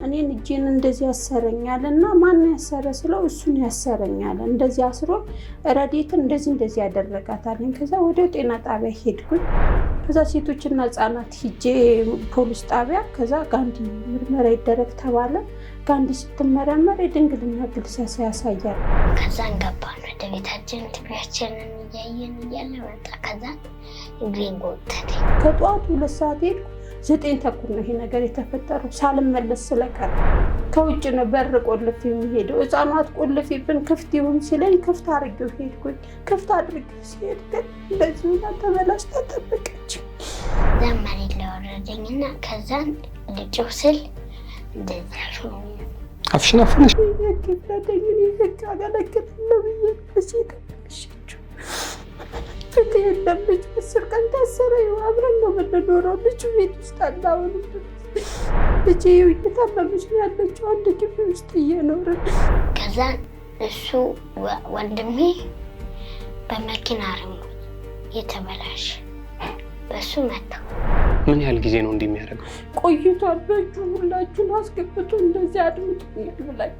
እኔን እጄን እንደዚህ ያሰረኛልና ማን ያሰረ ስለው እሱን ያሰረኛል እንደዚህ አስሮ ረዲትን እንደዚህ ያደረጋታልኝ። ከዛ ወደ ጤና ጣቢያ ሄድኩኝ። ከዛ ሴቶችና ህጻናት ሂጄ ፖሊስ ጣቢያ ከዛ ጋንዲ ምርመራ ይደረግ ተባለ። ጋንዲ ስትመረመር የድንግልና ግልሰሳ ያሳያል። ከዛ ገባን ወደ ቤታችን ትቢያችንን እያየን መጣ። ከዛ እግሬን ጎተተ። ከጧቱ 2 ሰዓት ሄድኩ። 9 ተኩል ነው ይሄ ነገር የተፈጠረው። ሳልመለስ ስለቀረ ከውጭ ነው በር ቆልፍ የሚሄደው። ህፃናት ቆልፊብን ክፍት ይሁን ሲለኝ ክፍት አድርጌው ሄድኩኝ። ክፍት አድርጌው ሲሄድ ግን እንደዚህ ሆና ተበላሽታ ጠበቀች። ዘመን ለወረደኝና ከዛን ልጮህ ስል እንደዚህ አልሆነ። አፍሽን አፍነሽ ይከታተኝ ይፈካ ገለከለ ብዬ እሺ የለም ልጅ 10 ቀን ታሰረ። አብረን ነው የምንኖረው። ልጁ ቤት ውስጥ አላውን ልጅ እየታመመች ነው ያለችው። አንድ ግቢ ውስጥ እየኖርን ከዛ እሱ ወንድሜ በመኪና ሪሞት የተበላሽ በሱ መጣው። ምን ያህል ጊዜ ነው እንደሚያደርገው? ቆይቷል። በእጁ ሁላችሁን አስገብቶ እንደዚህ አድምጡኝ ብላኝ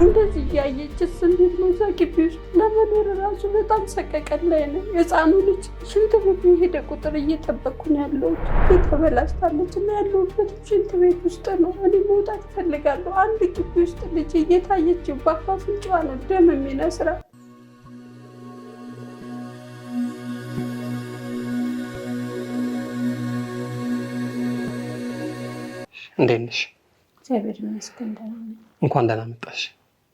እንደዚህ እያየችስ እንዴት ነው እዛ ግቢ ውስጥ ለመኖር ራሱ በጣም ሰቀቀን ላይ ነው። የህፃኑ ልጅ ሽንት ቤት የሄደ ቁጥር እየጠበቅኩ ነው ያለሁት። የተበላሽታለች እና ያለሁበት ሽንት ቤት ውስጥ ነው። እኔ መውጣት እፈልጋለሁ። አንድ ግቢ ውስጥ ልጅ እየታየች በአፍንጫዋ ነው ደም የሚነስራት። እንዴት ነሽ? እግዚአብሔር ይመስገን ደህና ነኝ። እንኳን ደህና መጣሽ።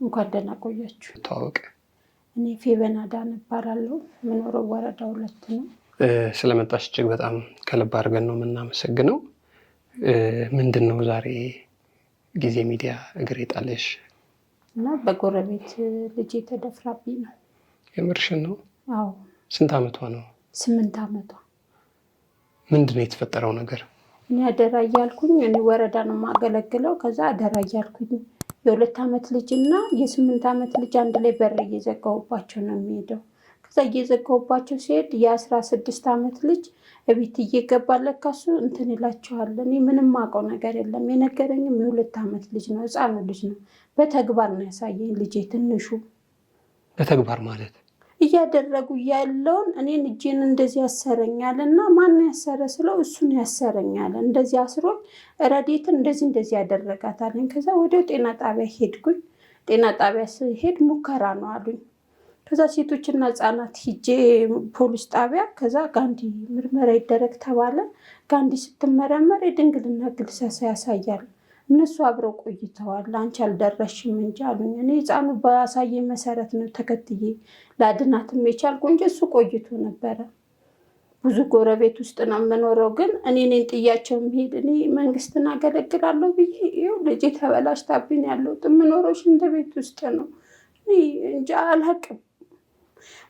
እንኳን ደህና ቆያችሁ። ተዋወቅ። እኔ ፌበን አዳነ እባላለሁ። የምኖረው ወረዳ 2 ነው። ስለመጣሽ እጅግ በጣም ከልብ አድርገን ነው የምናመሰግነው። ምንድን ነው ዛሬ ጊዜ ሚዲያ እግር የጣለሽ? እና በጎረቤት ልጅ ተደፍራብኝ ነው። የምርሽን ነው? አዎ። ስንት ዓመቷ ነው? 8 ዓመቷ። ምንድን ነው የተፈጠረው ነገር? እኔ አደራ እያልኩኝ እኔ ወረዳ ነው የማገለግለው። ከዛ አደራ እያልኩኝ የ2 ዓመት ልጅና የ8 ዓመት ልጅ አንድ ላይ በር እየዘጋሁባቸው ነው የሚሄደው። ከዛ እየዘጋሁባቸው ሲሄድ የ16 ዓመት ልጅ እቤት እየገባ ለካ እሱ እንትን ይላቸዋል። እኔ ምንም አውቀው ነገር የለም። የነገረኝም የ2 ዓመት ልጅ ነው፣ ህፃኑ ልጅ ነው። በተግባር ነው ያሳየኝ ልጄ ትንሹ። በተግባር ማለት እያደረጉ ያለውን እኔን እጄን እንደዚህ ያሰረኛል እና ማን ያሰረ ስለው እሱን ያሰረኛል እንደዚህ አስሮ ረዲትን እንደዚህ ያደረጋታልኝ። ከዛ ወደ ጤና ጣቢያ ሄድኩኝ። ጤና ጣቢያ ሲሄድ ሙከራ ነው አሉኝ። ከዛ ሴቶችና ህጻናት ሂጄ ፖሊስ ጣቢያ ከዛ ጋንዲ ምርመራ ይደረግ ተባለ። ጋንዲ ስትመረመር የድንግልና ግልሰሳ ያሳያል። እነሱ አብረው ቆይተዋል። አንቺ አልደረሽም እንጂ አሉኝ። እኔ ህፃኑ በአሳየኝ መሰረት ነው ተከትዬ ላድናትም የቻልኩ እንጂ እሱ ቆይቶ ነበረ። ብዙ ጎረቤት ውስጥ ነው የምኖረው። ግን እኔን ጥያቸው የሚሄድ እኔ መንግስትን አገለግላለሁ ብዬ ይኸው ልጄ ተበላሽታብኝ ያለው የምኖረው ሽንት ቤት ውስጥ ነው። እንጂ አላቅም።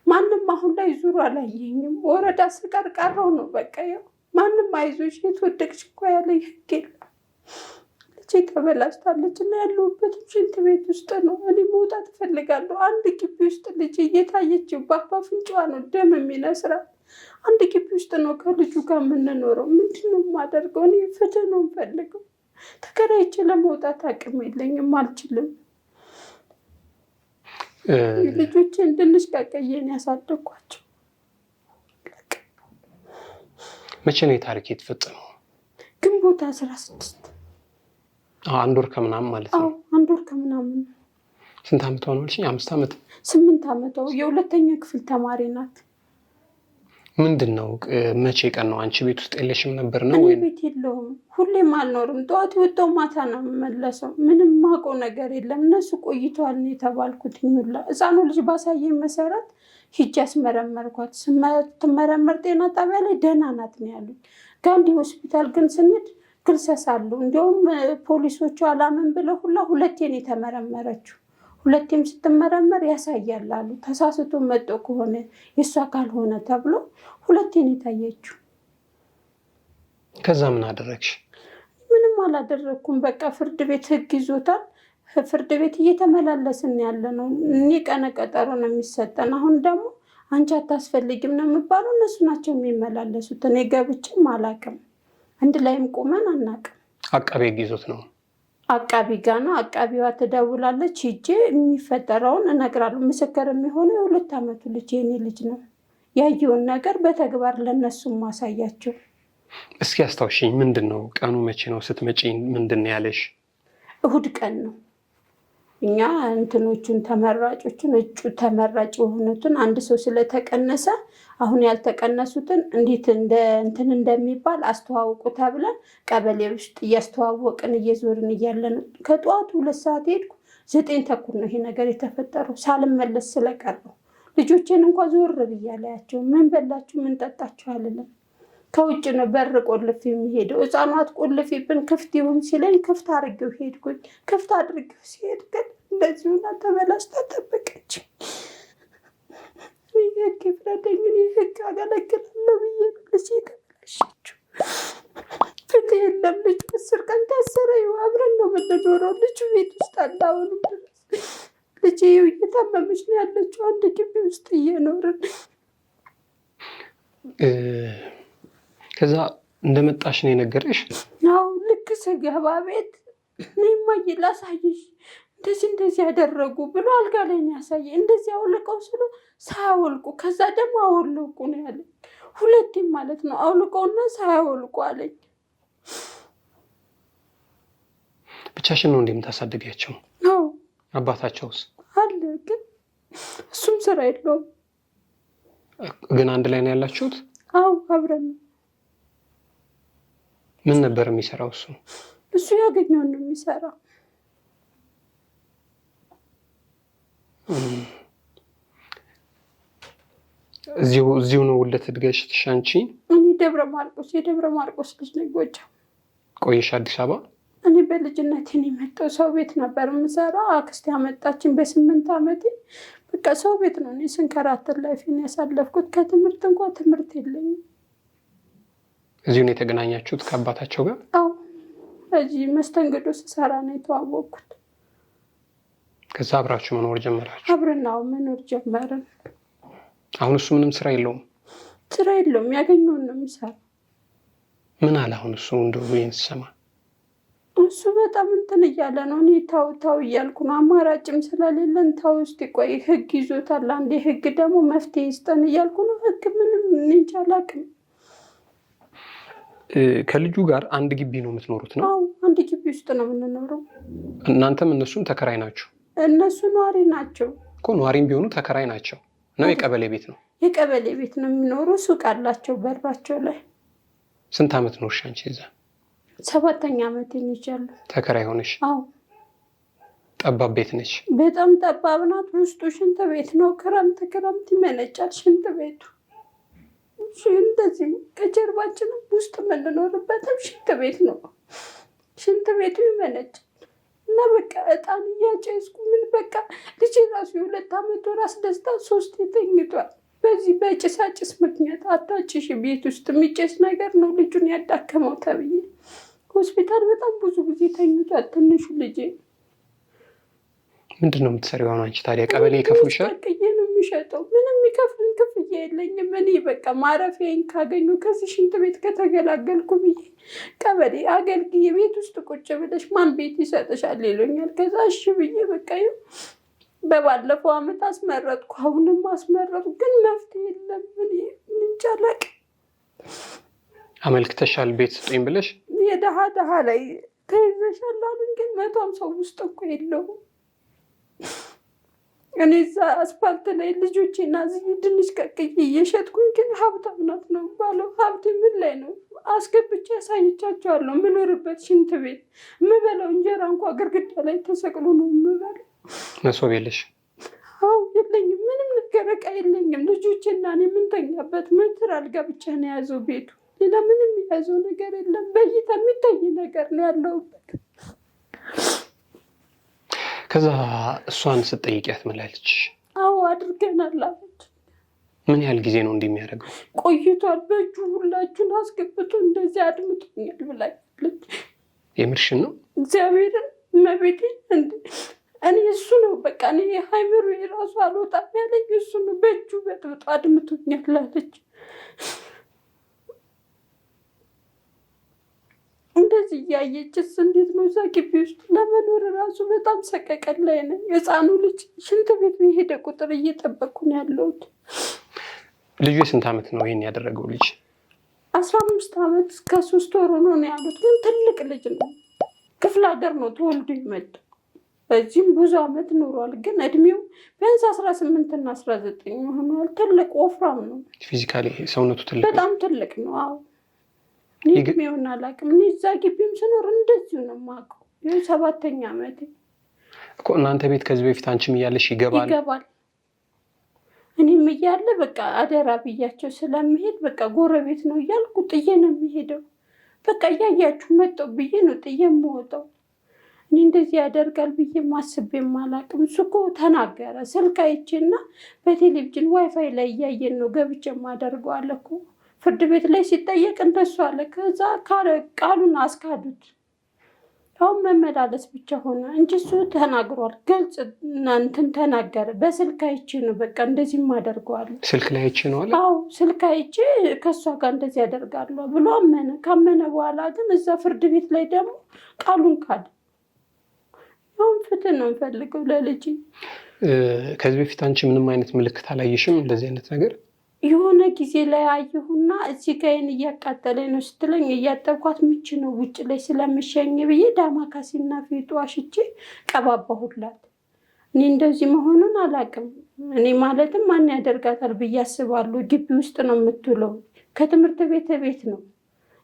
ማንም አሁን ላይ ዙሩ አላየኝም። ወረዳ ስቀርቀረው ነው በቃ ይኸው ማንም አይዞሽ የተወደቅሽ እኮ ያለ ህግ የለም። ልጄ ተበላሽታለች እና ያለሁበት ሽንት ቤት ውስጥ ነው። እኔ መውጣት እፈልጋለሁ። አንድ ግቢ ውስጥ ልጄ እየታየች በአፍንጫዋ ነው ደም የሚነስራት። አንድ ግቢ ውስጥ ነው ከልጁ ጋር የምንኖረው። ምንድን ነው የማደርገው? እኔ ፍትህ ነው የምፈልገው። ተከራይቼ ለመውጣት አቅም የለኝም፣ አልችልም። ልጆችን ትንሽ ቀቀየን ያሳደግኳቸው። መቼ ነው የታሪክ የተፈጸመው? ግንቦት 16 1 ወር ከምናምን ማለት ነው። 1 ወር ከምናምን። ስንት ዓመቷ ነው አልሽኝ? 5 ዓመት። 8 ዓመቷ። የ2ኛ ክፍል ተማሪ ናት። ምንድን ነው መቼ ቀን ነው? አንቺ ቤት ውስጥ የለሽም ነበር ነው ወይ? ቤት የለውም። ሁሌም አልኖርም። ጠዋት የወጣው ማታ ነው የምመለሰው። ምንም ማውቀው ነገር የለም። እነሱ ቆይተዋል ነው የተባልኩት። ሁላ ህፃኑ ልጅ ባሳየኝ መሰረት ሂጅ አስመረመርኳት። ስትመረመር ጤና ጣቢያ ላይ ደህና ናት ነው ያሉኝ። ጋንዲ ሆስፒታል ግን ስንሄድ ግልሰሳ አሉ። እንዲሁም ፖሊሶቹ አላምን ብለው ሁላ 2 ነው የተመረመረችው። 2 ስትመረመር ያሳያል አሉ። ተሳስቶ መጦ ከሆነ የእሷ ካልሆነ ተብሎ 2 ነው የታየችው። ከዛ ምን አደረግሽ? ምንም አላደረኩም። በቃ ፍርድ ቤት ህግ ይዞታል። ፍርድ ቤት እየተመላለስን ያለ ነው። እኔ ቀነ ቀጠሮ ነው የሚሰጠን። አሁን ደግሞ አንቺ አታስፈልጊም ነው የሚባለው። እነሱ ናቸው የሚመላለሱት። እኔ ገብቼም አላቅም። አንድ ላይም ቆመን አናቅም። አቃቤ ህግ ይዞት ነው? አቃቢ ጋ ነው። አቃቢዋ ትደውላለች። ሂጄ የሚፈጠረውን እነግራለሁ። ምስክር የሚሆነው የ2 ዓመቱ ልጅ የኔ ልጅ ነው። ያየውን ነገር በተግባር ለነሱም ማሳያቸው። እስኪ አስታውሽኝ፣ ምንድን ነው ቀኑ? መቼ ነው ስትመጪ? ምንድን ነው ያለሽ? እሁድ ቀን ነው። እኛ እንትኖቹን ተመራጮቹን እጩ ተመራጭ የሆኑትን አንድ ሰው ስለተቀነሰ አሁን ያልተቀነሱትን እንዴት እንትን እንደሚባል አስተዋውቁ ተብለን ቀበሌ ውስጥ እያስተዋወቅን እየዞርን እያለን ከጠዋቱ 2 ሰዓት ሄድኩ። 9 ተኩል ነው ይሄ ነገር የተፈጠረው። ሳልመለስ ስለቀረው ልጆቼን እንኳን ዞር ብያለያቸው። ምን በላችሁ ምን ጠጣችሁ አልልም። ከውጭ ነው በር ቆልፍ የሚሄደው። ህፃናት ቆልፊብን ክፍት ይሁን ሲለኝ ክፍት አድርጌው ሄድኩኝ። ክፍት አድርጌው ሲሄድ ግን እንደዚሁና ተበላሽታ ጠበቀች። ህግ ፍረደኝ፣ ህግ አገለግላለሁ ብዬ ልጅ የተበላሸችው። ፍትህ የለም። ልጁ 10 ቀን ታሰረ። አብረን ነው የምንኖረው። ልጁ ቤት ውስጥ አለ አሁንም ድረስ። ልጄ እየታመመች ነው ያለችው። አንድ ግቢ ውስጥ እየኖርን ከዛ እንደመጣሽ ነው የነገረሽ? አዎ ልክ ስገባ ቤት እማዬ ላሳይሽ እንደዚህ ያደረጉ ብሎ አልጋ ላይ ነው ያሳየኝ። እንደዚህ አውልቀው ስለ ሳያወልቁ ከዛ ደግሞ አወልቁ ነው ያለኝ። 2 ማለት ነው አውልቀውና ሳያወልቁ አለኝ። ብቻሽን ነው እንደምታሳድጊያቸው? አዎ። አባታቸውስ አለ ግን እሱም ስራ የለውም። ግን አንድ ላይ ነው ያላችሁት? አዎ አብረን። ምን ነበር የሚሰራው እሱ? እሱ ያገኘውን ነው የሚሰራው። እዚሁ ነው ውልደት እድገትሽ አንቺ? እኔ የደብረ ማርቆስ ልጅ ነኝ። ጎጃም። ቆየሽ አዲስ አበባ? እኔ በልጅነቴ ነው የመጣው። ሰው ቤት ነበር የምሰራው። አክስቴ አመጣችን በ8 ዓመቴ። በቃ ሰው ቤት ነው እኔ ስንከራተት ላይፌን ያሳለፍኩት። ከትምህርት እንኳን ትምህርት የለኝም። እዚሁ ነው የተገናኛችሁት ከአባታቸው ጋር? አዎ እዚህ መስተንግዶ ስሰራ ነው የተዋወቅኩት። ከዛ አብራችሁ መኖር ጀመራችሁ? አብረናው መኖር ጀመርን። አሁን እሱ ምንም ስራ የለውም? ስራ የለውም፣ ያገኘውን ነው የሚሰራ። ምን አለ አሁን እሱ? እንደው ይሄን ስሰማ እሱ በጣም እንትን እያለ ነው። እኔ ታው እያልኩ ነው። አማራጭም ስለሌለን ታው ውስጥ ቆይ ህግ ይዞታል። አንዴ ህግ ደግሞ መፍትሄ ይስጠን እያልኩ ነው። ህግ ምንም እንጃ አላውቅም። ከልጁ ጋር አንድ ግቢ ነው የምትኖሩት ነው? አዎ አንድ ግቢ ውስጥ ነው የምንኖረው። እናንተም እነሱም ተከራይ ናቸው? እነሱ ነዋሪ ናቸው እኮ። ነዋሪም ቢሆኑ ተከራይ ናቸው ነው? የቀበሌ ቤት ነው? የቀበሌ ቤት ነው የሚኖሩ። ሱቅ አላቸው በራቸው ላይ። ስንት ዓመት ነው አንቺ እዛ? 7ኛ ዓመት ይቻላል። ተከራይ ሆነሽ? አዎ። ጠባብ ቤት ነች? በጣም ጠባብ ናት። ውስጡ ሽንት ቤት ነው። ክረምት ይመነጫል ሽንት ቤቱ። እንደዚህ ከጀርባችንም ውስጥ የምንኖርበትም ሽንት ቤት ነው። ሽንት ቤቱ ይመነጫል እና በቃ እጣን እያጨስኩ ምን በቃ ልጅ ራሱ የ2 ዓመት ራስ ደስታ 3 ተኝቷል። በዚህ በጭሳጭስ ምክንያት አታጭሽ ቤት ውስጥ የሚጨስ ነገር ነው ልጁን ያዳከመው ተብዬ ሆስፒታል በጣም ብዙ ጊዜ ተኝቷል። ትንሹ ልጄ። ምንድን ነው የምትሰሪው አሁን አንቺ ታዲያ? ቀበሌ ይከፍሉሻል? በቅዬ ነው የሚሸጠው። ምንም የሚከፍልን ክፍያ የለኝም። እኔ በቃ ማረፊያዬን ካገኙ ከዚህ ሽንት ቤት ከተገላገልኩ ብዬ ቀበሌ አገልግዬ ቤት ውስጥ ቁጭ ብለሽ ማን ቤት ይሰጥሻል ይሉኛል። ከዛ እሺ ብዬ በቃ በባለፈው ዓመት አስመረጥኩ፣ አሁንም አስመረጥኩ። ግን መፍትሄ የለም። እኔ ምንጭ አላውቅም። አመልክተሻል ቤት ስጡኝ ብለሽ? የደሃ ላይ ተይዘሻል አሉኝ። ግን 150 ውስጥ እኮ የለውም። እኔ እዛ አስፋልት ላይ ልጆቼና እዚህ ድንች ቀቅዬ እየሸጥኩኝ ግን ሀብታም ናት ነው ባለው። ሀብት ምን ላይ ነው? አስገብቼ ያሳይቻቸዋለሁ። የምኖርበት ሽንት ቤት የምበላው እንጀራ እንኳ ግርግዳ ላይ ተሰቅሎ ነው የምበላው። መሶብ የለሽ? አዎ የለኝም። ምንም ነገር ዕቃ የለኝም። ልጆቼና እኔ የምንተኛበት ሜትር አልጋ ብቻ ነው የያዘው ቤቱ። ሌላ ምንም የያዘው ነገር የለም። በይታ የሚታይ ነገር ነው ያለውበት። ከዛ እሷን ስትጠይቂያት ምን ላለች? አዎ አድርገናል አለች። ምን ያህል ጊዜ ነው እንደሚያደርገው? ቆይቷል። በእጁ ሁላችሁን አስገብቶ እንደዚህ አድምጦኛል ብላለች። የምርሽን ነው? እግዚአብሔርን መቤቴ እኔ እሱ ነው በቃ እኔ ሃይምሩ የራሱ አልወጣም ያለኝ እሱ ነው። በእጁ በጥብጦ አድምጦኛል አለች። እንደዚህ እያየችስ እንዴት ነው እዛ ግቢ ውስጥ ለመኖር ራሱ በጣም ሰቀቀን ላይ ነኝ። ህፃኑ ልጅ ሽንት ቤት በሄደ ቁጥር እየጠበቅኩ ነው ያለሁት። ልጁ የስንት ዓመት ነው ይሄን ያደረገው ልጅ? 15 ዓመት ከ3 ወር ነው ያሉት። ግን ትልቅ ልጅ ነው። ክፍለ ሀገር ነው ተወልዶ የመጣው። በዚህም ብዙ ዓመት ኖሯል። ግን እድሜው ቢያንስ 18 እና 19 ሆኗል። ትልቅ ወፍራም ነው። ፊዚካሊ ሰውነቱ ትልቅ በጣም ትልቅ ነው። አዎ እድሜውን አላውቅም። እኔ እዛ ግቢም ስኖር እንደዚሁ ነው የማውቀው። ይኸው 7ኛ ዓመቴ እኮ። እናንተ ቤት ከዚህ በፊት አንቺም እያለሽ ይገባል? እኔም እያለ በቃ አደራ ብያቸው ስለምሄድ በቃ ጎረቤት ነው እያልኩ ጥዬ ነው የሚሄደው። በቃ እያያችሁ መጣሁ ብዬ ነው ጥዬ የምወጣው። እኔ እንደዚህ ያደርጋል ብዬ ማስቤም አላውቅም። እሱ እኮ ተናገረ። ስልክ አይቼና በቴሌቪዥን ዋይፋይ ላይ እያየን ነው ገብቼ የማደርገው አለ እኮ። ፍርድ ቤት ላይ ሲጠየቅ እንደሱ አለ። ከዛ ቃሉን አስካዱት። አሁን መመላለስ ብቻ ሆነ እንጂ እሱ ተናግሯል። ግልጽ እናንተን ተናገረ። በስልክ አይቼ ነው በቃ እንደዚህ ማደርገዋለሁ። ስልክ ላይ አይቼ ነው አለ። አዎ ስልክ አይቼ ከሷ ጋር እንደዚህ ያደርጋለሁ ብሎ አመነ። ካመነ በኋላ ግን እዛ ፍርድ ቤት ላይ ደግሞ ቃሉን ካደ። አሁን ፍትህ ነው የምፈልገው ለልጅ። ከዚህ በፊት አንቺ ምንም አይነት ምልክት አላየሽም እንደዚህ አይነት ነገር? የሆነ ጊዜ ላይ አየሁና እዚህ ጋይን እያቃጠለኝ ነው ስትለኝ እያጠብኳት ምች ነው ውጭ ላይ ስለምሸኝ ብዬ ዳማካሲና ፊቱ አሽቼ ቀባባሁላት። እኔ እንደዚህ መሆኑን አላውቅም። እኔ ማለትም ማን ያደርጋታል ብዬ አስባለሁ። ግቢ ውስጥ ነው የምትውለው። ከትምህርት ቤት ነው።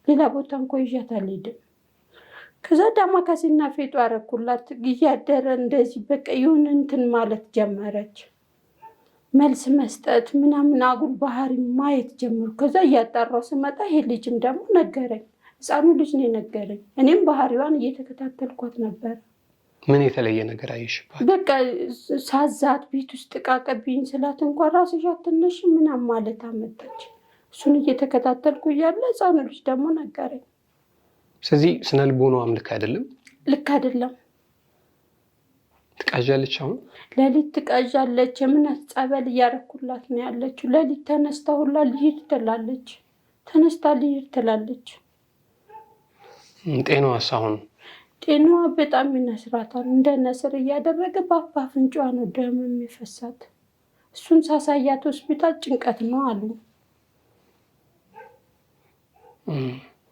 ሌላ ቦታ እንኳ ይዣት አልሄድም። ከዛ ዳማካሲና ፊቱ አረኩላት። እያደረ እንደዚህ በቃ ይሁን እንትን ማለት ጀመረች። መልስ መስጠት ምናምን አጉል ባህሪ ማየት ጀምሩ። ከዛ እያጣራው ስመጣ ይሄ ልጅም ደግሞ ነገረኝ። ህፃኑ ልጅ ነው የነገረኝ። እኔም ባህሪዋን እየተከታተልኳት ነበር። ምን የተለየ ነገር አየሽባት? በቃ ሳዛት ቤት ውስጥ ቃቀብኝ ስላት እንኳን ራስሽ አትነሽ ምናምን ማለት አመጣች። እሱን እየተከታተልኩ እያለ ህፃኑ ልጅ ደግሞ ነገረኝ። ስለዚህ ስነልቦናዋም ልክ አይደለም። ልክ አይደለም። ትቃዣለች። አሁን ሌሊት ትቃዣለች። የእምነት ጸበል እያረኩላት ነው ያለችው። ሌሊት ተነስታ ሁላ ልሂድ ትላለች። ተነስታ ልሂድ ትላለች። ጤናዋስ? አሁን ጤናዋ በጣም ይነስራታል። እንደ ነስር እያደረገ በአፍ አፍንጫዋ ነው ደም የሚፈሳት። እሱን ሳሳያት ሆስፒታል ጭንቀት ነው አሉ።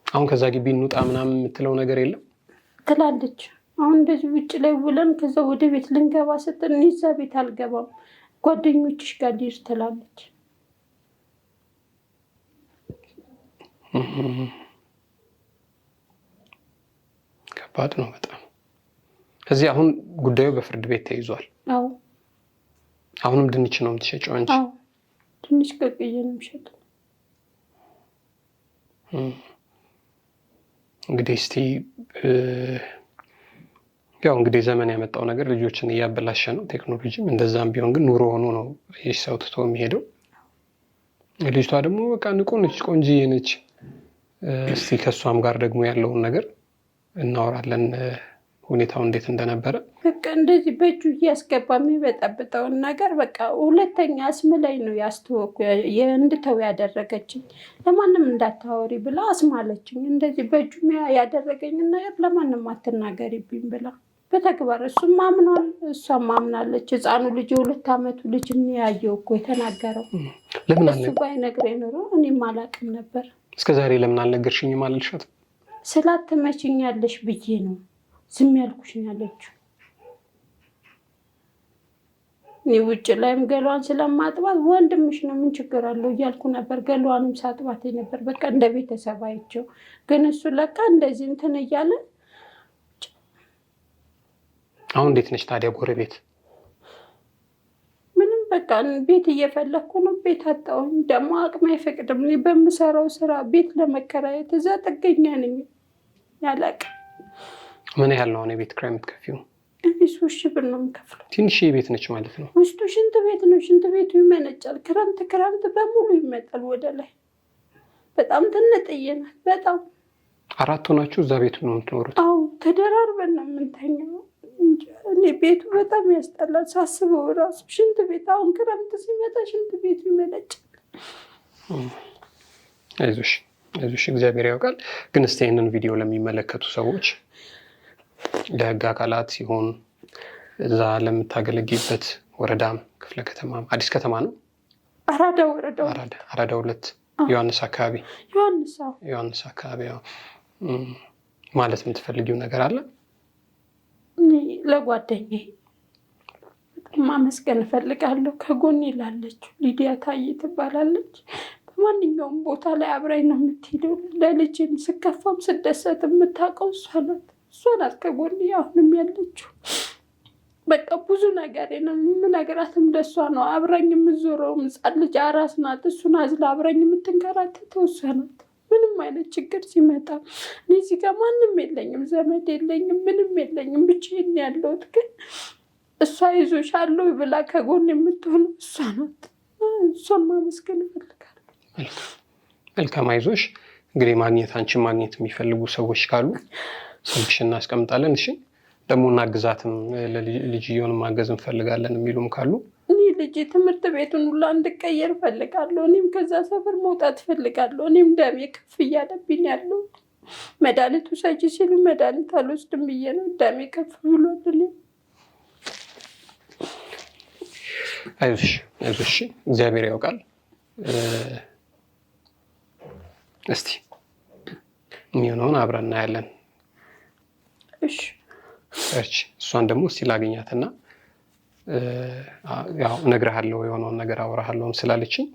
አሁን ከዛ ግቢ እንውጣ ምናምን የምትለው ነገር የለም ትላለች። አሁን እንደዚህ ውጭ ላይ ውለን ከዛ ወደ ቤት ልንገባ ስትል እኔ እዛ ቤት አልገባም ጓደኞችሽ ጋር ልሂድ ትላለች። ከባድ ነው በጣም። ከዚህ አሁን ጉዳዩ በፍርድ ቤት ተይዟል። አዎ። አሁንም ድንች ነው የምትሸጪው አንቺ? አዎ ድንች ቀቅዬ ነው የምሸጠው። እንግዲህ እስቲ ያው እንግዲህ ዘመን ያመጣው ነገር ልጆችን እያበላሸ ነው ቴክኖሎጂም። እንደዛም ቢሆን ግን ኑሮ ሆኖ ነው ሰው ትቶ የሚሄደው። ልጅቷ ደግሞ በቃ ንቁ ነች፣ ቆንጆዬ ነች። እስቲ ከሷም ጋር ደግሞ ያለውን ነገር እናወራለን፣ ሁኔታው እንዴት እንደነበረ። በቃ እንደዚህ በእጁ እያስገባ የሚበጠብጠውን ነገር በቃ ሁለተኛ አስምላይ ነው ያስተወኩ እንድተው ያደረገችኝ። ለማንም እንዳታወሪ ብላ አስማለችኝ። እንደዚህ በእጁ ያደረገኝን ነገር ለማንም አትናገሪብኝ ብላ በተግባር እሱም አምኗል፣ እሷም አምናለች። ህፃኑ ልጅ 2 ዓመቱ ልጅ ያየው እኮ የተናገረው። ለምን እሱ ባይነግረኝ ኖሮ እኔም አላውቅም ነበር። እስከዛሬ ለምን አልነገርሽኝም አልልሻትም? ስላትመችኛለሽ ብዬ ነው ዝም ያልኩሽ ያለችው። እኔ ውጭ ላይም ገሏን ስለማጥባት ወንድምሽ ነው ምን ችግር አለው እያልኩ ነበር። ገሏንም ሳጥባት ነበር በቃ እንደ ቤተሰብ አይቼው። ግን እሱ ለካ እንደዚህ እንትን እያለ። አሁን እንዴት ነች ታዲያ ጎረቤት? ምንም በቃ ቤት እየፈለኩ ነው። ቤት አጣሁኝ። ደግሞ አቅሜ አይፈቅድም። እኔ በምሰራው ስራ ቤት ለመከራየት እዛ ጥገኛ ነኝ። ያለቅ ምን ያህል ነው የቤት ኪራይ የምትከፊው? እኔ 3 ሺህ ብር ነው የምከፍለው። ትንሽ ቤት ነች ማለት ነው። ውስጡ ሽንት ቤት ነው። ሽንት ቤቱ ይመነጫል። ክረምት በሙሉ ይመጣል ወደ ላይ። በጣም ትንጥዬ ናት። በጣም 4 ሆናችሁ እዛ ቤቱ ነው የምትኖሩት? አዎ ተደራርበን ነው የምንተኛው። እኔ ቤቱ በጣም ያስጠላል ሳስበው ራሱ። ሽንት ቤት አሁን ክረምት ሲመጣ ሽንት ቤቱ ይመነጫል። አይዞሽ አይዞሽ እግዚአብሔር ያውቃል። ግን እስቲ ይህንን ቪዲዮ ለሚመለከቱ ሰዎች ለህግ አካላት ሲሆን እዛ ለምታገለግበት ወረዳም ክፍለ ከተማም አዲስ ከተማ ነው አራዳ ወረዳ አራዳ 2 ዮሐንስ አካባቢ ዮሐንስ አካባቢ ማለት የምትፈልጊው ነገር አለ? ለጓደኛዬ ማመስገን እፈልጋለሁ። ከጎኔ ላለችው ሊዲያ ታዬ ትባላለች። በማንኛውም ቦታ ላይ አብራኝ ነው የምትሄደው። ለልጅም ስከፋም ስደሰት የምታውቀው እሷ ናት ከጎኔ አሁንም ያለችው። በቃ ብዙ ነገር ነው የምነግራትም ለእሷ ነው። አብራኝ የምዞረው ሕፃን ልጅ አራስ ናት። እሱን አዝላ አብራኝ የምትንከራተተው እሷ ናት። ምንም አይነት ችግር ሲመጣ እኔ እዚህ ጋር ማንም የለኝም፣ ዘመድ የለኝም፣ ምንም የለኝም፣ ብቻዬን ያለሁት። ግን እሷ ይዞሻለሁ ብላ ከጎን የምትሆነው እሷ ናት። እሷን ማመስገን እፈልጋለሁ። መልካም አይዞሽ። እንግዲህ አንቺን ማግኘት የሚፈልጉ ሰዎች ካሉ ስልክሽን እናስቀምጣለን። እሺ ደግሞ እናግዛትም ልጅየውን ማገዝ እንፈልጋለን የሚሉም ካሉ እኔ ልጅ ትምህርት ቤቱን ሁላ እንድቀየር እፈልጋለሁ። እኔም ከዛ ሰፈር መውጣት እፈልጋለሁ። እኔም ደሜ ከፍ እያለብኝ ያለው መድኃኒቱ ሰጪ ሲሉ መድኃኒት አልወስድም ብዬ ነው። ደሜ ከፍ ብሏል። አይዞሽ እግዚአብሔር ያውቃል። እስቲ የሚሆነውን አብረን እናያለን። እሺ እሷን ደግሞ እስቲ ላገኛትና ያው እነግርሃለሁ የሆነውን ነገር አወራሃለሁም ስላለችኝ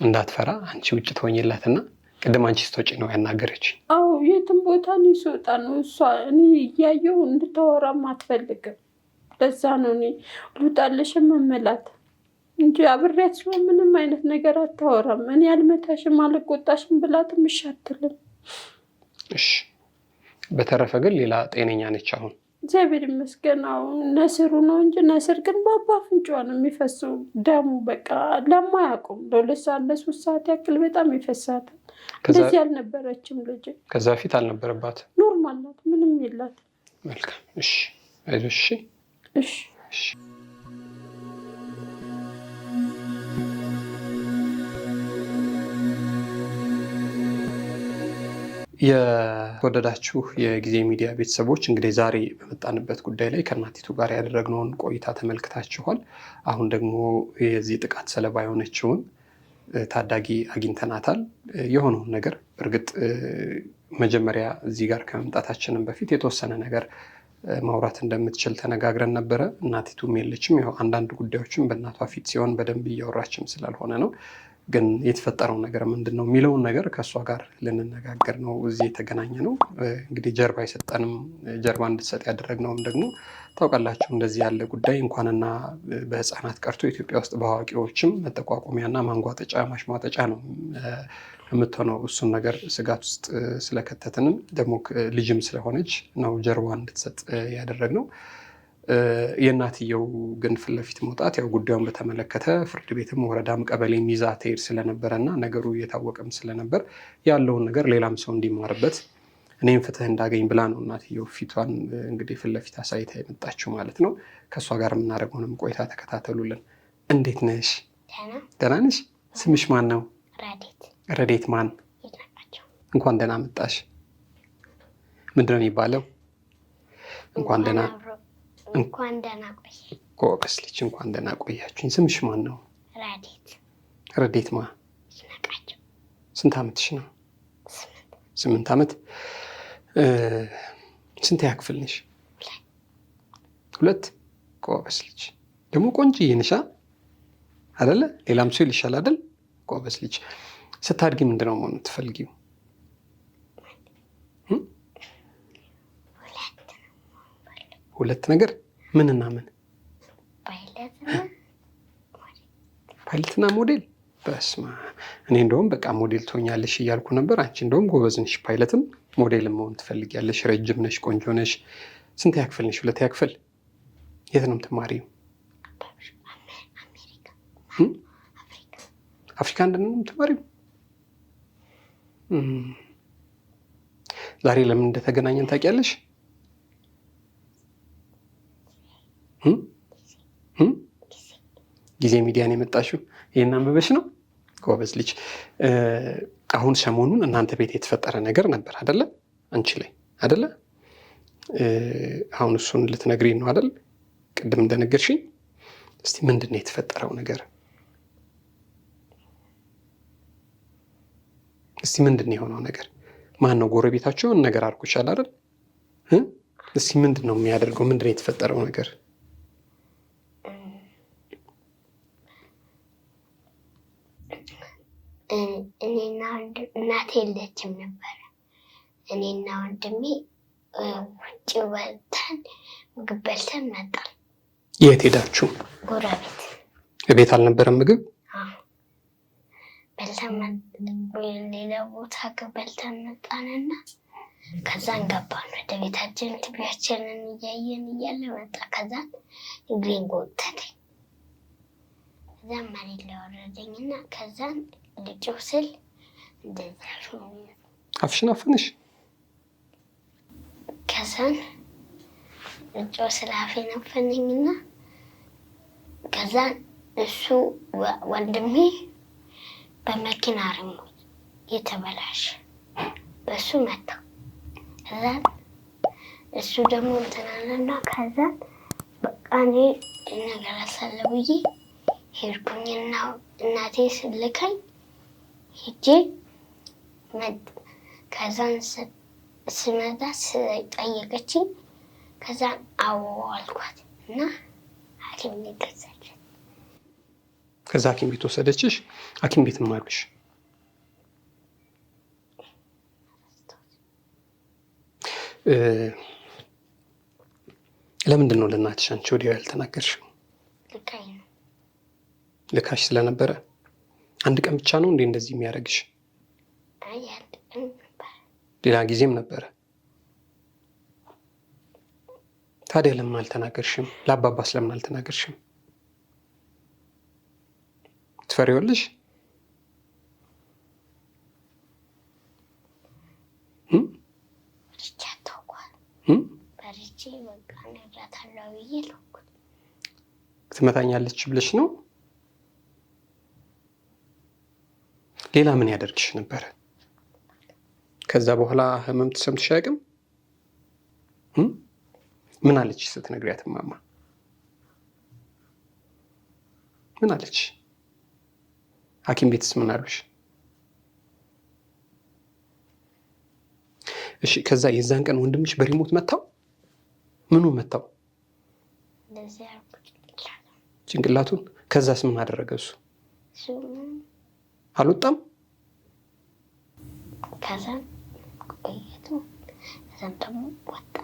እንዳትፈራ አንቺ ውጭ ትሆኝላትና ቅድም አንቺ ስትወጪ ነው ያናገረችኝ። አዎ የትም ቦታ ነው ሲወጣ ነው እሷ እኔ እያየሁ እንድታወራም አትፈልግም። ለዛ ነው እኔ ልውጣልሽ መመላት እንጂ አብሬያት ሲሆን ምንም አይነት ነገር አታወራም። እኔ አልመታሽም አልቆጣሽም ብላትም እሺ አትልም። እሺ በተረፈ ግን ሌላ ጤነኛ ነች አሁን? እግዚአብሔር ይመስገን። አሁን ነስሩ ነው እንጂ ነስር ግን በአባ አፍንጫዋ ነው የሚፈሰው ደሙ። በቃ ለማያውቁም ለ2 ሰዓት ለ3 ሰዓት ያክል በጣም ይፈሳታል። እንደዚህ አልነበረችም ልጅ። ከዛ ፊት አልነበረባት? ኖርማል ናት፣ ምንም የላት። መልካም እሺ፣ አይዞሽ። እሺ እሺ። የተወደዳችሁ የጊዜ ሚዲያ ቤተሰቦች እንግዲህ ዛሬ በመጣንበት ጉዳይ ላይ ከእናቲቱ ጋር ያደረግነውን ቆይታ ተመልክታችኋል። አሁን ደግሞ የዚህ ጥቃት ሰለባ የሆነችውን ታዳጊ አግኝተናታል። የሆነውን ነገር እርግጥ መጀመሪያ እዚህ ጋር ከመምጣታችንም በፊት የተወሰነ ነገር ማውራት እንደምትችል ተነጋግረን ነበረ። እናቲቱም የለችም። ያው አንዳንድ ጉዳዮችን በእናቷ ፊት ሲሆን በደንብ እያወራችም ስላልሆነ ነው። ግን የተፈጠረው ነገር ምንድን ነው የሚለውን ነገር ከእሷ ጋር ልንነጋገር ነው እዚህ የተገናኘ ነው። እንግዲህ ጀርባ የሰጠንም ጀርባ እንድትሰጥ ያደረግነውም ደግሞ ታውቃላችሁ፣ እንደዚህ ያለ ጉዳይ እንኳንና በህፃናት ቀርቶ ኢትዮጵያ ውስጥ በአዋቂዎችም መጠቋቆሚያና ማንጓጠጫ ማሽሟጠጫ ነው የምትሆነው። እሱን ነገር ስጋት ውስጥ ስለከተትንም ደግሞ ልጅም ስለሆነች ነው ጀርባ እንድትሰጥ ያደረግነው። የእናትየው ግን ፊት ለፊት መውጣት ያው ጉዳዩን በተመለከተ ፍርድ ቤትም ወረዳም ቀበሌም ይዛ ትሄድ ስለነበረ እና ነገሩ እየታወቀም ስለነበር ያለውን ነገር ሌላም ሰው እንዲማርበት እኔም ፍትህ እንዳገኝ ብላ ነው እናትየው ፊቷን እንግዲህ ፊት ለፊት አሳይታ የመጣችው ማለት ነው። ከእሷ ጋር የምናደርገውንም ቆይታ ተከታተሉልን። እንዴት ነሽ? ደህና ነሽ? ስምሽ ማን ነው? ረዴት ማን? እንኳን ደህና መጣሽ። ምንድነው የሚባለው? እንኳን ደህና ቆይ። ጎበዝ ልጅ፣ እንኳን ደህና ቆያችሁኝ። ስምሽ ማን ነው? ረዴት ማ? ስንት ዓመትሽ ነው? 8 ዓመት። ስንት ያክፍል ነሽ? 2። ጎበዝ ልጅ። ደግሞ ቆንጆዬ ነሽ አይደለ? ሌላም ሰው ይልሻል አይደል? ጎበዝ ልጅ። ስታድጊ ምንድነው መሆን የምትፈልጊው? ሁለት ነገር? ምንና ምን? ፓይለትና ሞዴል። በስማ እኔ እንደውም በቃ ሞዴል ትሆኛለሽ እያልኩ ነበር። አንቺ እንደውም ጎበዝ ነሽ፣ ፓይለትም ሞዴልም መሆን ትፈልጊያለሽ። ረጅም ነሽ፣ ቆንጆ ነሽ። ስንት ያክፍል ነሽ? 2 ያክፍል። የት ነው የምትማሪው? አፍሪካ እንደምን ነው የምትማሪው? ዛሬ ለምን እንደተገናኘን ታውቂያለሽ? ጊዜ ሚዲያን የመጣሽው ይህን አንብበሽ ነው? ጎበዝ ልጅ። አሁን ሰሞኑን እናንተ ቤት የተፈጠረ ነገር ነበር አይደለ? አንቺ ላይ አይደለ? አሁን እሱን ልትነግሪኝ ነው አይደል? ቅድም እንደነገርሽኝ። እስቲ ምንድነው የተፈጠረው ነገር? እስቲ ምንድነው የሆነው ነገር? ማን ነው ጎረቤታችሁን ነገር አድርጎሻል አይደል? እስቲ ምንድነው የሚያደርገው? ምንድነው የተፈጠረው ነገር? እኔና እናቴ የለችም ነበር። እኔና ወንድሜ ውጭ ወጥተን ምግብ በልተን መጣን። የት ሄዳችሁ? ጎረቤት። ቤት አልነበረም ምግብ? በልተን ሌላ ቦታ በልተን መጣንና ከዛን ገባን ወደ ቤታችን። ቲቪያችንን እያየን እያለ መጣ። ከዛን እግሬን ጎተተኝ። ከዛን መሬት ላይ ወረደኝና ከዛን ልጮህ ስል እንደዛ አፍሽን አፈንሽ። ከዛን ልጮህ ስል አፌን አፈነኝና ከዛን እሱ ወንድሜ በመኪና ሪሞት የተበላሸ በሱ መታ። ከዛን እሱ ደግሞ እንትናለና ከዛን በቃ እኔ ነገር አሳለሁ ብዬ ሄድኩኝና እናቴ ስልከኝ ሄጄ ከዛን ስመጣ ጠየቀችኝ። ከዛን አዎ አልኳት እና ሐኪም ቤት ወሰደች። ከዛ ሐኪም ቤት ወሰደችሽ? ሐኪም ቤት ምን አሉሽ? ለምንድን ነው ለእናትሽ አንቺ ወዲያው ያልተናገርሽው? ልካሽ ስለነበረ? አንድ ቀን ብቻ ነው እንዴ እንደዚህ የሚያደርግሽ? ሌላ ጊዜም ነበረ? ታዲያ ለምን አልተናገርሽም? ለአባባስ ለምን አልተናገርሽም? ትፈሪዋለሽ? ትመታኛለች ብለሽ ነው? ሌላ ምን ያደርግሽ ነበረ? ከዛ በኋላ ህመም ተሰምቶሽ አያውቅም? ምን አለች ስትነግሪያት? ማማ ምን አለች? ሐኪም ቤትስ ምን አሉሽ? እሺ ከዛ የዛን ቀን ወንድምሽ በሪሞት መታው? ምኑ መታው? ጭንቅላቱን። ከዛስ ምን አደረገ እሱ? አልወጣም? ከዛም ቆይቶ ከዛም ደግሞ ወጣ።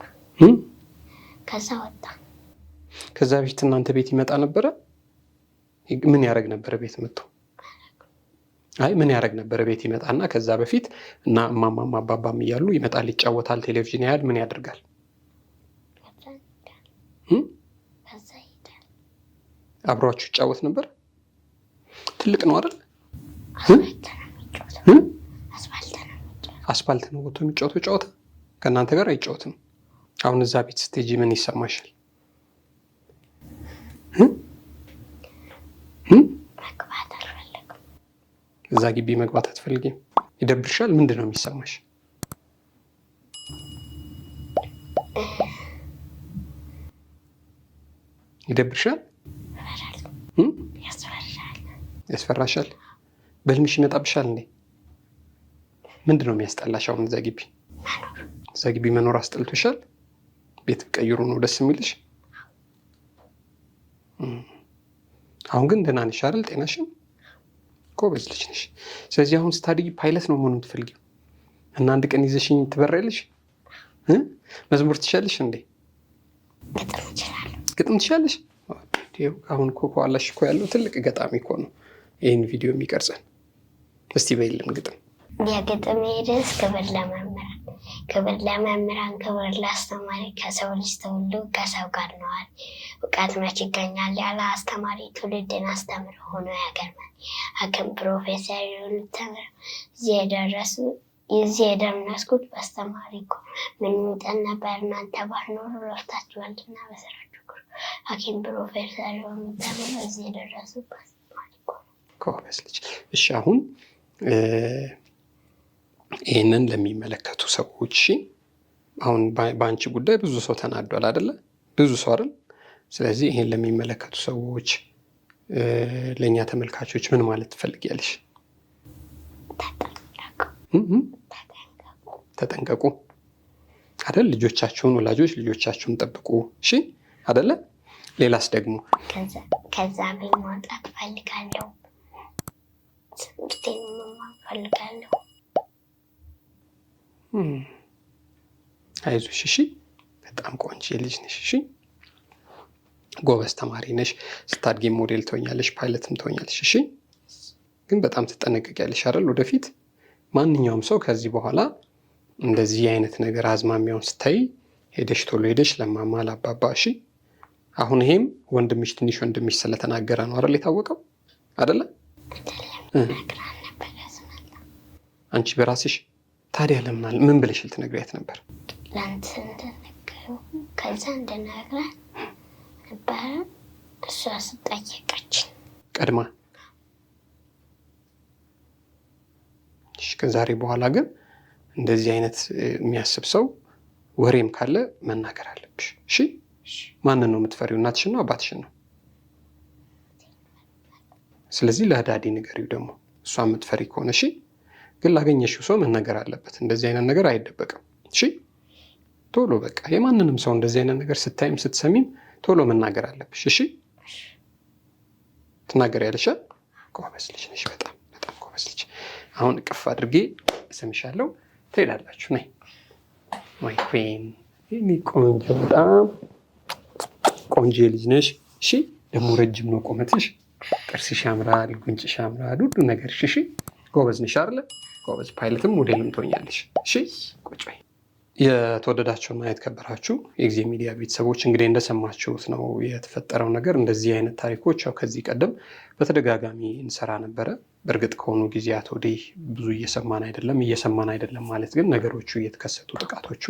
ከዛ ወጣ። ከዛ በፊት እናንተ ቤት ይመጣ ነበረ? ምን ያደርግ ነበረ ቤት መጥቶ? አይ ምን ያደርግ ነበረ ቤት ይመጣና ከዛ በፊት እና እማማም አባባም እያሉ ይመጣል፣ ይጫወታል፣ ቴሌቪዥን ያያል፣ ምን ያደርጋል? አብሯችሁ ይጫወት ነበር? ትልቅ ነው አይደል? አስፋልት ነው ወጥቶ የሚጫወተው ጨዋታ። ከእናንተ ጋር አይጫወትም። አሁን እዛ ቤት ስትሄጂ ምን ይሰማሻል? መግባት አልፈልግም። እዛ ግቢ መግባት አትፈልጊም? ይደብርሻል? ምንድን ነው የሚሰማሽ? ይደብርሻል? ያስፈራሻል? በህልምሽ ይመጣብሻል እንዴ? ምንድን ነው የሚያስጠላሽ? አሁን እዛ ግቢ መኖር አስጠልቶሻል? ቤት ቀይሩ ነው ደስ የሚልሽ? አሁን ግን ደህና ነሽ አይደል? ጤናሽን? ጎበዝ ልጅ ነሽ። ስለዚህ አሁን ስታድጊ ፓይለት ነው መሆኑን ትፈልጊው እና አንድ ቀን ይዘሽኝ ትበራለሽ? መዝሙር ትችያለሽ እንዴ? ግጥም ትችያለሽ? አሁን እኮ ከኋላሽ እኮ ያለው ትልቅ ገጣሚ እኮ ነው ይህን ቪዲዮ የሚቀርጸን። እስቲ በይልን ግጥም። የግጥም ርዕስ ክብር ለመምህራን። ክብር ለመምህራን፣ ክብር ለአስተማሪ። ከሰው ልጅ ተወልዶ ከሰው ጋር ነዋል። እውቀት መች ይገኛል ያለ አስተማሪ? ትውልድን አስተምር ሆኖ ያገርማል። ሐኪም ፕሮፌሰር የሆኑት ተምረው እዚህ የደረስኩት በአስተማሪ እኮ። ምን ይውጠን ነበር እናንተ ባትኖሩ፣ ረፍታችኋልና በስራችሁ። ሐኪም ፕሮፌሰር የሆኑት ተምረው እዚህ የደረሱት በአስተማሪ እኮ። ጎበዝ ልጅ። እሺ አሁን ይህንን ለሚመለከቱ ሰዎች አሁን በአንቺ ጉዳይ ብዙ ሰው ተናዷል አይደለ? ብዙ ሰው አይደል? ስለዚህ ይህን ለሚመለከቱ ሰዎች ለእኛ ተመልካቾች ምን ማለት ትፈልጊያለሽ? ተጠንቀቁ አይደል? ልጆቻችሁን ወላጆች ልጆቻችሁን ጠብቁ። እሺ አይደለ? ሌላስ ደግሞ ከዛ ቤት ማውጣት ፈልጋለሁ። ትምህርቴን መማር ፈልጋለሁ። አይዞሽ እሺ። በጣም ቆንጆ ልጅ ነሽ። እሺ ጎበዝ ተማሪ ነሽ። ስታድጊ ሞዴል ትሆኛለሽ፣ ፓይለትም ትሆኛለሽ። እሺ ግን በጣም ትጠነቀቂያለሽ አይደል? ወደፊት ማንኛውም ሰው ከዚህ በኋላ እንደዚህ አይነት ነገር አዝማሚያውን ስታይ ሄደሽ ቶሎ ሄደሽ ለማማ ለአባባ። እሺ አሁን ይሄም ወንድምሽ ትንሽ ወንድምሽ ስለተናገረ ነው አይደል የታወቀው አይደለ? አንቺ በራስሽ ታዲያ ለምን ምን ብለሽ ልትነግሪያት ነበር? ላንተ እንደነገረው ከዛ እንደነግራት ነበር። እሷ ስጠየቀች ቀድማ። እሺ ከዛሬ በኋላ ግን እንደዚህ አይነት የሚያስብ ሰው ወሬም ካለ መናገር አለብሽ። እሺ ማንን ነው የምትፈሪው? እናትሽን ነው አባትሽን ነው? ስለዚህ ለዳዲ ንገሪው ደግሞ እሷ የምትፈሪ ከሆነ እሺ። ግን ላገኘሽው ሰው መነገር አለበት። እንደዚህ አይነት ነገር አይደበቅም። እሺ ቶሎ በቃ የማንንም ሰው እንደዚህ አይነት ነገር ስታይም ስትሰሚም ቶሎ መናገር አለብሽ። እሺ ትናገሪያለሽ። ጎበዝ ልጅ ነሽ። በጣም በጣም ጎበዝ ልጅ። አሁን እቅፍ አድርጌ እስምሻለሁ። ትሄዳላችሁ። ነይ ማይ ኩዊን። የኔ ቆንጆ በጣም ቆንጆ ልጅ ነሽ። እሺ ደግሞ ረጅም ነው ቁመትሽ፣ ጥርስሽ ያምራል፣ ጉንጭሽ ያምራል፣ ሁሉ ነገርሽ። እሺ ጎበዝ ነሽ አይደለ? ጎበዝ ፓይለትም ሞዴልም ትሆኛለሽ። እሺ ቁጭ በይ። የተወደዳችሁና የተከበራችሁ የጊዜ ሚዲያ ቤተሰቦች እንግዲህ እንደሰማችሁት ነው የተፈጠረው ነገር። እንደዚህ አይነት ታሪኮች ያው ከዚህ ቀደም በተደጋጋሚ እንሰራ ነበረ። በእርግጥ ከሆኑ ጊዜያት ወዲህ ብዙ እየሰማን አይደለም ማለት ግን ነገሮቹ እየተከሰቱ ጥቃቶቹ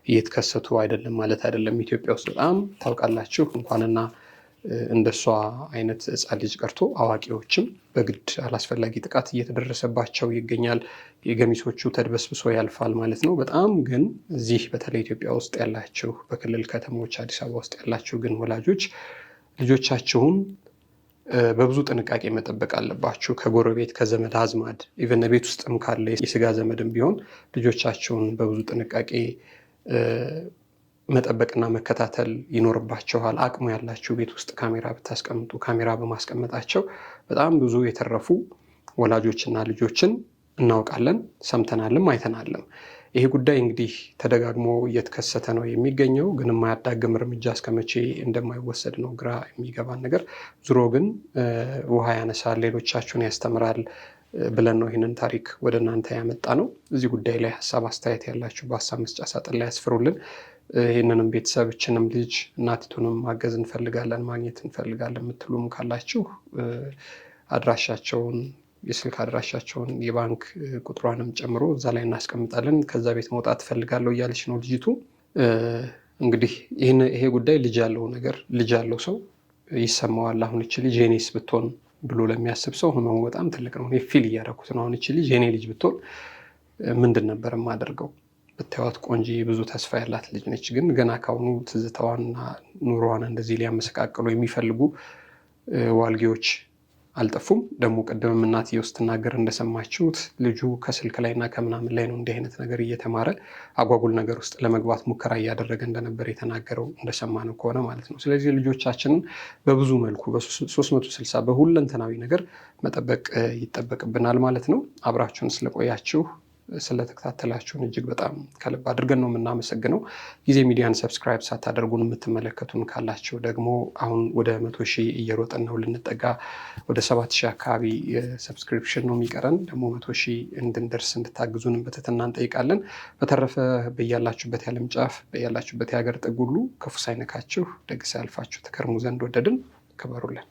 እየተከሰቱ አይደለም ማለት አይደለም። ኢትዮጵያ ውስጥ በጣም ታውቃላችሁ እንኳንና እንደሷ አይነት ሕፃን ልጅ ቀርቶ አዋቂዎችም በግድ አላስፈላጊ ጥቃት እየተደረሰባቸው ይገኛል። የገሚሶቹ ተድበስብሶ ያልፋል ማለት ነው። በጣም ግን እዚህ በተለይ ኢትዮጵያ ውስጥ ያላችሁ በክልል ከተሞች አዲስ አበባ ውስጥ ያላችሁ ግን ወላጆች ልጆቻችሁን በብዙ ጥንቃቄ መጠበቅ አለባችሁ። ከጎረቤት ከዘመድ አዝማድ ኢቨን ቤት ውስጥም ካለ የስጋ ዘመድም ቢሆን ልጆቻችሁን በብዙ ጥንቃቄ መጠበቅና መከታተል ይኖርባቸዋል። አቅሙ ያላችሁ ቤት ውስጥ ካሜራ ብታስቀምጡ ካሜራ በማስቀመጣቸው በጣም ብዙ የተረፉ ወላጆችና ልጆችን እናውቃለን፣ ሰምተናልም አይተናልም። ይሄ ጉዳይ እንግዲህ ተደጋግሞ እየተከሰተ ነው የሚገኘው። ግን የማያዳግም እርምጃ እስከመቼ እንደማይወሰድ ነው ግራ የሚገባን ነገር። ዙሮ ግን ውሃ ያነሳል፣ ሌሎቻችሁን ያስተምራል ብለን ነው ይህንን ታሪክ ወደ እናንተ ያመጣ ነው። እዚህ ጉዳይ ላይ ሀሳብ አስተያየት ያላችሁ በሀሳብ መስጫ ሳጥን ላይ ያስፍሩልን። ይህንንም ቤተሰብችንም ልጅ እናቲቱንም ማገዝ እንፈልጋለን ማግኘት እንፈልጋለን የምትሉም ካላችሁ አድራሻቸውን የስልክ አድራሻቸውን የባንክ ቁጥሯንም ጨምሮ እዛ ላይ እናስቀምጣለን። ከዛ ቤት መውጣት ትፈልጋለሁ እያለች ነው ልጅቱ። እንግዲህ ይሄ ጉዳይ ልጅ ያለው ሰው ይሰማዋል። አሁን እቺ ልጅ የኔስ ብትሆን ብሎ ለሚያስብ ሰው ህመሙ በጣም ትልቅ ነው። ፊል እያደረኩት ነው። አሁን እቺ ልጅ የኔ ልጅ ብትሆን ምንድን ነበር የማደርገው? ብታዩት ቆንጆ ብዙ ተስፋ ያላት ልጅ ነች። ግን ገና ካሁኑ ትዝታዋንና ኑሮዋን እንደዚህ ሊያመሰቃቅሉ የሚፈልጉ ዋልጌዎች አልጠፉም። ደግሞ ቀደም እናትየው ስትናገር እንደሰማችሁት ልጁ ከስልክ ላይና ከምናምን ላይ ነው እንዲህ አይነት ነገር እየተማረ አጓጉል ነገር ውስጥ ለመግባት ሙከራ እያደረገ እንደነበር የተናገረው እንደሰማነው ከሆነ ማለት ነው። ስለዚህ ልጆቻችንን በብዙ መልኩ በ360 በሁለንተናዊ ነገር መጠበቅ ይጠበቅብናል ማለት ነው። አብራችሁን ስለቆያችሁ ስለተከታተላችሁን እጅግ በጣም ከልብ አድርገን ነው የምናመሰግነው። ጊዜ ሚዲያን ሰብስክራይብ ሳታደርጉን የምትመለከቱን ካላችሁ ደግሞ አሁን ወደ 100,000 እየሮጠን ነው ልንጠጋ፣ ወደ 7,000 አካባቢ ሰብስክሪፕሽን ነው የሚቀረን። ደግሞ 100,000 እንድንደርስ እንድታግዙን በትህትና እንጠይቃለን። በተረፈ በያላችሁበት የዓለም ጫፍ በያላችሁበት የሀገር ጥግ ሁሉ ክፉ ሳይነካችሁ ደግ ሳያልፋችሁ ተከርሙ ዘንድ ወደድን። ክበሩልን።